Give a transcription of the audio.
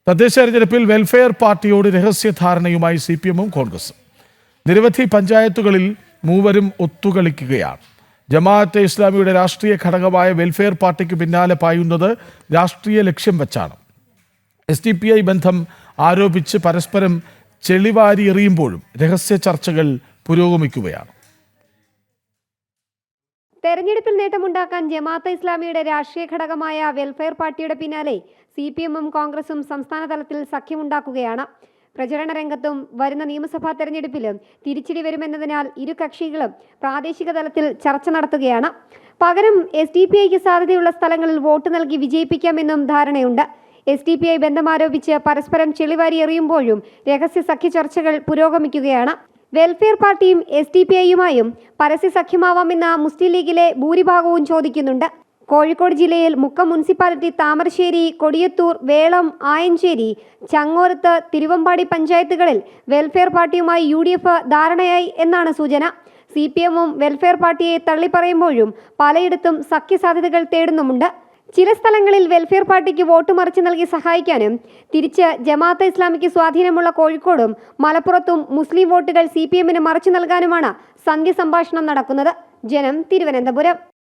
തദ്ദേശ തെരഞ്ഞെടുപ്പിൽ വെൽഫെയർ പാർട്ടിയോട് രഹസ്യധാരണയുമായി സിപിഎമ്മും കോൺഗ്രസും. നിരവധി പഞ്ചായത്തുകളിൽ മൂവരും ഒത്തുകളിക്കുകയാണ്. ജമാഅത്തെ ഇസ്ലാമിയുടെ രാഷ്ട്രീയ ഘടകമായ വെൽഫെയർ പാർട്ടിക്ക് പിന്നാലെ പായുന്നത് രാഷ്ട്രീയ ലക്ഷ്യം വെച്ചാണ്. SDPI ബന്ധം ആരോപിച്ച് പരസ്പരം ചെളിവാരി എറിയുമ്പോഴും രഹസ്യ ചർച്ചകൾ പുരോഗമിക്കുകയാണ്. തെരഞ്ഞെടുപ്പിൽ നേട്ടമുണ്ടാക്കാൻ ജമാഅത്തെ ഇസ്ലാമിയുടെ രാഷ്ട്രീയ ഘടകമായ വെൽഫെയർ പാർട്ടിയുടെ പിന്നാലെ സിപിഎമ്മും കോൺഗ്രസും സംസ്ഥാന തലത്തിൽ സഖ്യമുണ്ടാക്കുകയാണ്. പ്രചരണ രംഗത്തും വരുന്ന നിയമസഭാ തെരഞ്ഞെടുപ്പിലും തിരിച്ചടി വരുമെന്നതിനാൽ ഇരു കക്ഷികളും പ്രാദേശിക തലത്തിൽ ചർച്ച നടത്തുകയാണ്. പകരം SDPIക്ക് സാധ്യതയുള്ള സ്ഥലങ്ങളിൽ വോട്ട് നൽകി വിജയിപ്പിക്കാമെന്നും ധാരണയുണ്ട്. SDPI ബന്ധമാരോപിച്ച് പരസ്പരം ചെളിവാരി എറിയുമ്പോഴും രഹസ്യ സഖ്യ ചർച്ചകൾ പുരോഗമിക്കുകയാണ്. വെൽഫെയർ പാർട്ടിയും SDPIയുമായും പരസ്യ സഖ്യമാവാമെന്ന മുസ്ലിം ലീഗിലെ ഭൂരിഭാഗവും ചോദിക്കുന്നുണ്ട്. കോഴിക്കോട് ജില്ലയിൽ മുക്കം മുനിസിപ്പാലിറ്റി, താമരശ്ശേരി, കൊടിയത്തൂർ, വേളം, ആയഞ്ചേരി, ചങ്ങോരത്ത്, തിരുവമ്പാടി പഞ്ചായത്തുകളിൽ വെൽഫെയർ പാർട്ടിയുമായി UDF ധാരണയായി എന്നാണ് സൂചന. CPMും വെൽഫെയർ പാർട്ടിയെ തള്ളിപ്പറയുമ്പോഴും പലയിടത്തും സഖ്യസാധ്യതകൾ തേടുന്നുമുണ്ട്. ചില സ്ഥലങ്ങളിൽ വെൽഫെയർ പാർട്ടിക്ക് വോട്ട് മറിച്ചു നൽകി സഹായിക്കാനും തിരിച്ച് ജമാഅത്തെ ഇസ്ലാമിക്ക് സ്വാധീനമുള്ള കോഴിക്കോടും മലപ്പുറത്തും മുസ്ലിം വോട്ടുകൾ CPMന് മറിച്ചു നൽകാനുമാണ് സന്ധ്യ സംഭാഷണം നടക്കുന്നത്. ജനം, തിരുവനന്തപുരം.